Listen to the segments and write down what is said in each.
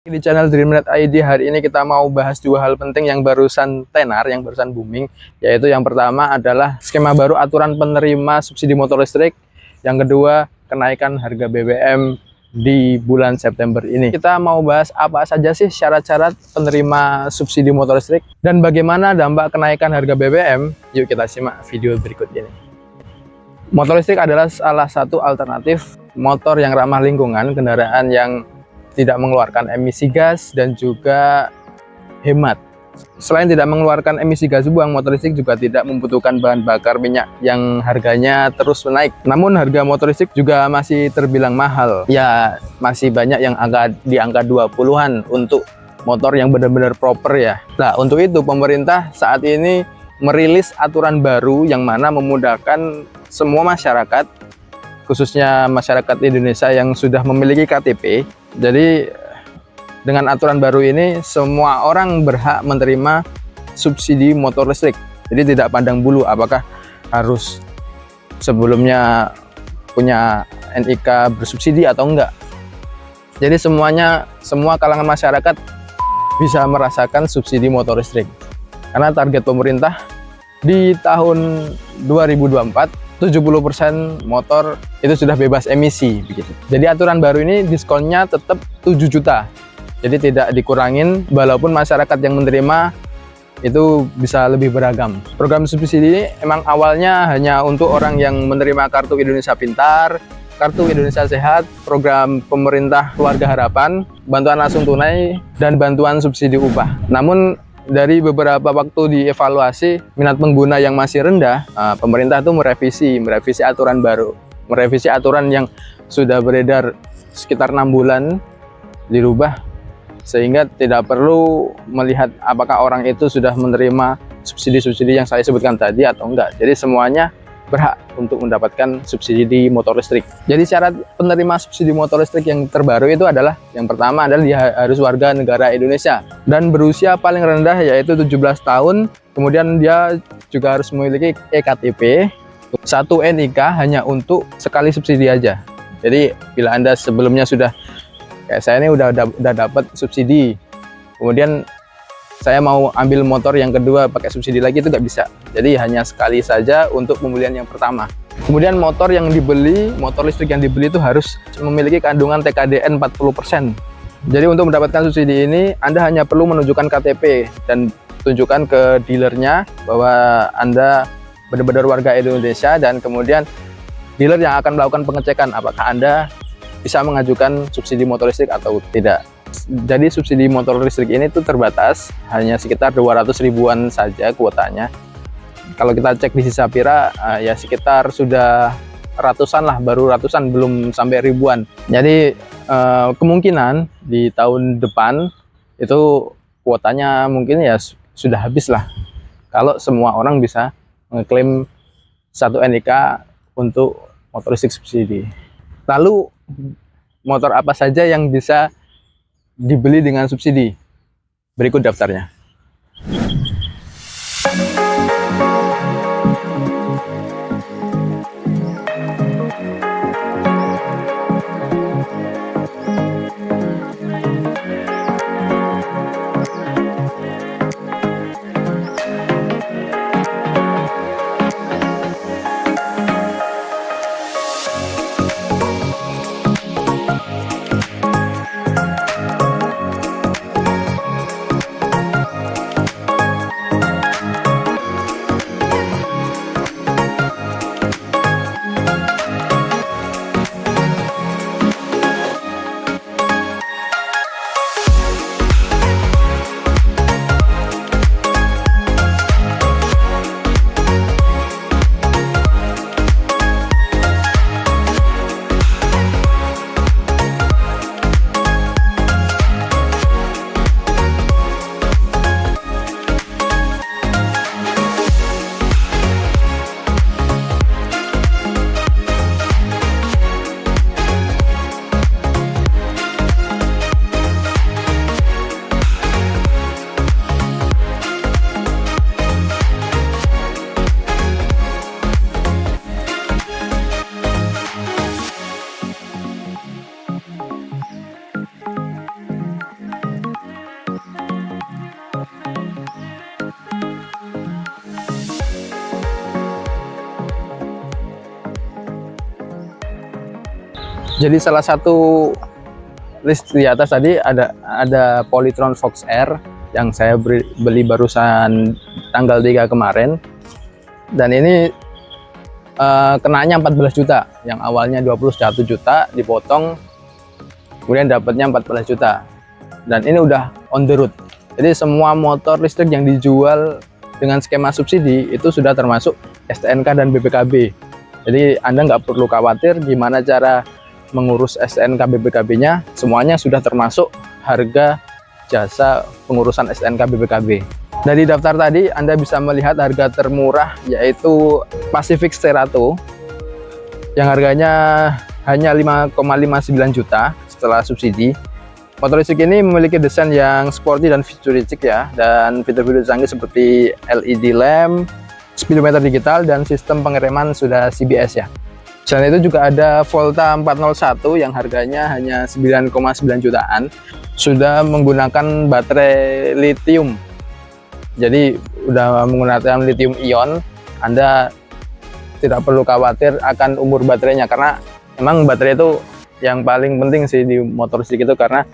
Di channel Dreamnet ID hari ini kita mau bahas dua hal penting yang barusan tenar, yang barusan booming, yaitu yang pertama adalah skema baru aturan penerima subsidi motor listrik, yang kedua kenaikan harga BBM di bulan September ini. Kita mau bahas apa saja sih syarat-syarat penerima subsidi motor listrik dan bagaimana dampak kenaikan harga BBM. Yuk kita simak video berikut ini. Motor listrik adalah salah satu alternatif motor yang ramah lingkungan, kendaraan yang tidak mengeluarkan emisi gas dan juga hemat. Selain tidak mengeluarkan emisi gas buang, motor listrik juga tidak membutuhkan bahan bakar minyak yang harganya terus naik. Namun harga motor listrik juga masih terbilang mahal. Ya, masih banyak yang di angka 20-an untuk motor yang benar-benar proper ya. Nah, untuk itu pemerintah saat ini merilis aturan baru yang mana memudahkan semua masyarakat, khususnya masyarakat Indonesia yang sudah memiliki KTP. Jadi dengan aturan baru ini semua orang berhak menerima subsidi motor listrik. Jadi tidak pandang bulu apakah harus sebelumnya punya NIK bersubsidi atau enggak. Jadi semua kalangan masyarakat bisa merasakan subsidi motor listrik. Karena target pemerintah di tahun 2024 70% motor itu sudah bebas emisi begitu. Jadi aturan baru ini diskonnya tetap 7 juta. Jadi tidak dikurangin, walaupun masyarakat yang menerima itu bisa lebih beragam. Program subsidi ini emang awalnya hanya untuk orang yang menerima Kartu Indonesia Pintar, Kartu Indonesia Sehat, program pemerintah Keluarga Harapan, bantuan langsung tunai, dan bantuan subsidi upah. Namun dari beberapa waktu dievaluasi minat pengguna yang masih rendah, pemerintah itu merevisi aturan baru, merevisi aturan yang sudah beredar sekitar 6 bulan, dirubah sehingga tidak perlu melihat apakah orang itu sudah menerima subsidi-subsidi yang saya sebutkan tadi atau enggak. Jadi semuanya berhak untuk mendapatkan subsidi di motor listrik. Jadi syarat penerima subsidi motor listrik yang terbaru itu adalah, yang pertama adalah dia harus warga negara Indonesia dan berusia paling rendah yaitu 17 tahun. Kemudian dia juga harus memiliki eKTP, 1 NIK hanya untuk sekali subsidi aja. Jadi bila Anda sebelumnya sudah kayak saya ini udah dapat subsidi, kemudian saya mau ambil motor yang kedua pakai subsidi lagi, itu nggak bisa. Jadi hanya sekali saja untuk pembelian yang pertama. Kemudian motor listrik yang dibeli itu harus memiliki kandungan TKDN 40%. Jadi untuk mendapatkan subsidi ini Anda hanya perlu menunjukkan KTP dan tunjukkan ke dealernya bahwa Anda benar-benar warga Indonesia, dan kemudian dealer yang akan melakukan pengecekan apakah Anda bisa mengajukan subsidi motor listrik atau tidak. Jadi subsidi motor listrik ini tuh terbatas, hanya sekitar 200 ribuan saja kuotanya. Kalau kita cek di Sisapira ya sekitar sudah ratusan lah, baru ratusan, belum sampai ribuan. Jadi kemungkinan di tahun depan itu kuotanya mungkin ya sudah habis lah, kalau semua orang bisa mengklaim 1 NIK untuk motor listrik subsidi. Lalu motor apa saja yang bisa dibeli dengan subsidi? Berikut daftarnya. Jadi salah satu list di atas tadi ada Polytron Fox R yang saya beli barusan tanggal 3 kemarin, dan ini kenanya 14 juta, yang awalnya 21 juta dipotong kemudian dapatnya 14 juta, dan ini udah on the road. Jadi semua motor listrik yang dijual dengan skema subsidi itu sudah termasuk STNK dan BPKB. Jadi Anda nggak perlu khawatir gimana cara mengurus STNK BPKB-nya, semuanya sudah termasuk harga jasa pengurusan STNK BPKB. Dari daftar tadi Anda bisa melihat harga termurah yaitu Pacific Cerato yang harganya hanya 5,59 juta setelah subsidi. Motor listrik ini memiliki desain yang sporty dan futuristik ya, dan fitur-fitur canggih seperti LED lamp, speedometer digital, dan sistem pengereman sudah CBS ya. Selain itu juga ada Volta 401 yang harganya hanya 9,9 jutaan, sudah menggunakan baterai lithium. Jadi udah menggunakan lithium ion, Anda tidak perlu khawatir akan umur baterainya, karena memang baterai itu yang paling penting sih di motor listrik itu, karena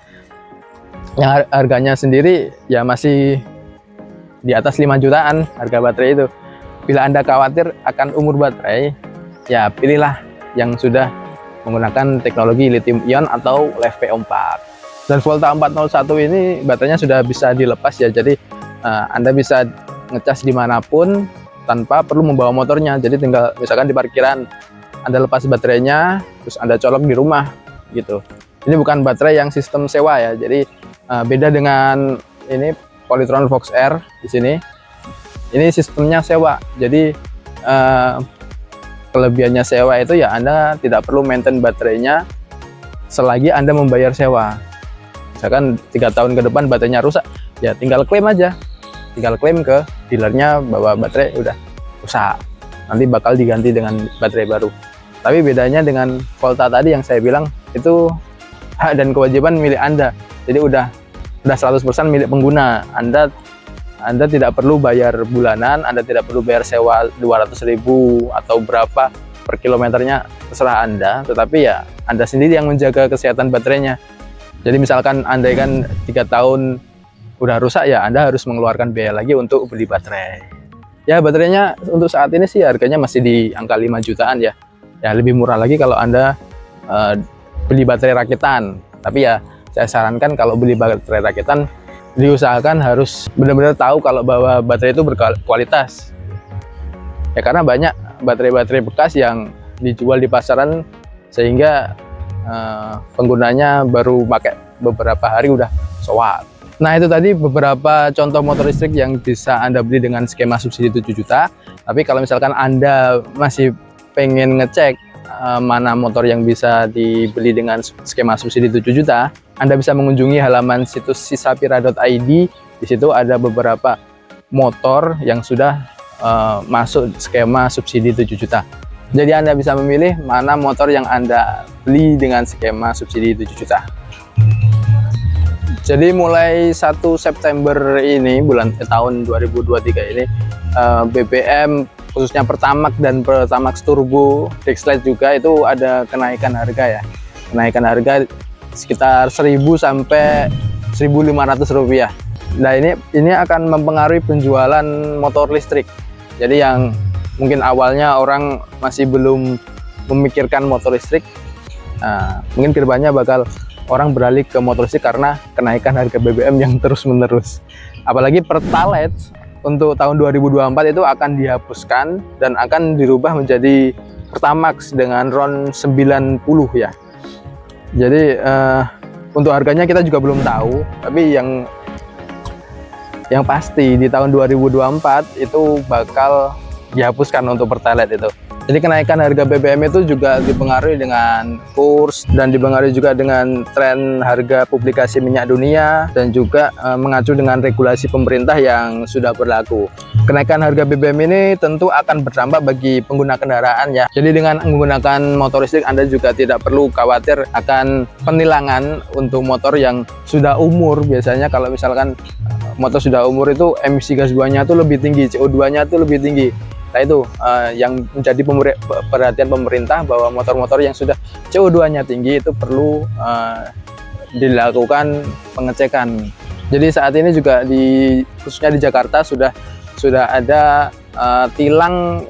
yang harganya sendiri ya masih di atas 5 jutaan harga baterai itu. Bila Anda khawatir akan umur baterai, ya pilihlah yang sudah menggunakan teknologi lithium ion atau LiFePO4. Dan Volta 401 ini baterainya sudah bisa dilepas ya, jadi Anda bisa ngecas dimanapun tanpa perlu membawa motornya. Jadi tinggal misalkan di parkiran Anda lepas baterainya, terus Anda colok di rumah gitu. Ini bukan baterai yang sistem sewa ya, jadi beda dengan ini Polytron Fox R di sini. Ini sistemnya sewa, jadi kelebihannya sewa itu ya Anda tidak perlu maintain baterainya selagi Anda membayar sewa. Misalkan 3 tahun ke depan baterainya rusak, ya tinggal klaim aja, tinggal klaim ke dealernya bahwa baterai udah rusak, nanti bakal diganti dengan baterai baru. Tapi bedanya dengan Volta tadi yang saya bilang, itu hak dan kewajiban milik Anda, jadi udah 100% milik pengguna. Anda tidak perlu bayar bulanan, Anda tidak perlu bayar sewa 200.000 atau berapa per kilometernya, terserah Anda, tetapi ya Anda sendiri yang menjaga kesehatan baterainya. Jadi misalkan Anda kan 3 tahun udah rusak, ya Anda harus mengeluarkan biaya lagi untuk beli baterai. Ya baterainya untuk saat ini sih harganya masih di angka 5 jutaan ya. Ya lebih murah lagi kalau Anda beli baterai rakitan. Tapi ya saya sarankan kalau beli baterai rakitan, diusahakan harus benar-benar tahu kalau bahwa baterai itu berkualitas ya, karena banyak baterai-baterai bekas yang dijual di pasaran sehingga penggunanya baru pakai beberapa hari udah soak. Nah itu tadi beberapa contoh motor listrik yang bisa Anda beli dengan skema subsidi 7 juta. Tapi kalau misalkan Anda masih pengen ngecek mana motor yang bisa dibeli dengan skema subsidi 7 juta, Anda bisa mengunjungi halaman situs sisapira.id. Di situ ada beberapa motor yang sudah masuk skema subsidi 7 juta. Jadi Anda bisa memilih mana motor yang Anda beli dengan skema subsidi 7 juta. Jadi mulai 1 September ini, tahun 2023 ini, BBM khususnya Pertamax dan Pertamax Turbo Dexlite juga itu ada kenaikan harga ya. Kenaikan harga sekitar 1.000 sampai 1.500 rupiah. Nah ini akan mempengaruhi penjualan motor listrik. Jadi yang mungkin awalnya orang masih belum memikirkan motor listrik, mungkin kedepannya bakal orang beralih ke motor listrik karena kenaikan harga BBM yang terus-menerus. Apalagi Pertalite untuk tahun 2024 itu akan dihapuskan dan akan dirubah menjadi Pertamax dengan RON 90 ya. Jadi untuk harganya kita juga belum tahu, tapi yang pasti di tahun 2024 itu bakal dihapuskan untuk Pertalite itu. Jadi kenaikan harga BBM itu juga dipengaruhi dengan kurs dan dipengaruhi juga dengan tren harga publikasi minyak dunia dan juga mengacu dengan regulasi pemerintah yang sudah berlaku. Kenaikan harga BBM ini tentu akan berdampak bagi pengguna kendaraan ya. Jadi dengan menggunakan motor listrik Anda juga tidak perlu khawatir akan penilangan untuk motor yang sudah umur. Biasanya kalau misalkan motor sudah umur itu emisi gas buangnya itu lebih tinggi, CO2-nya itu lebih tinggi. Nah itu yang menjadi perhatian pemerintah, bahwa motor-motor yang sudah CO2-nya tinggi itu perlu dilakukan pengecekan. Jadi saat ini juga khususnya di Jakarta sudah ada tilang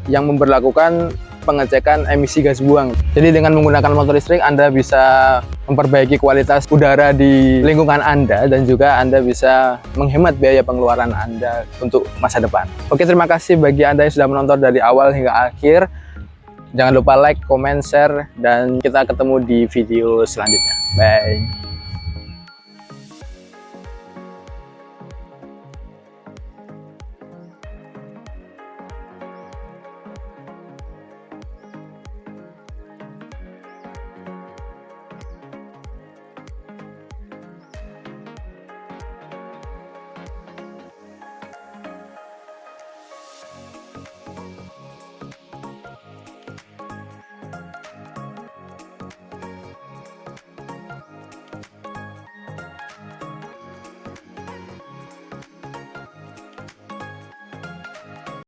yang memberlakukan pengecekan emisi gas buang. Jadi dengan menggunakan motor listrik Anda bisa memperbaiki kualitas udara di lingkungan Anda, dan juga Anda bisa menghemat biaya pengeluaran Anda untuk masa depan. Oke, terima kasih bagi Anda yang sudah menonton dari awal hingga akhir. Jangan lupa like, comment, share, dan kita ketemu di video selanjutnya. Bye.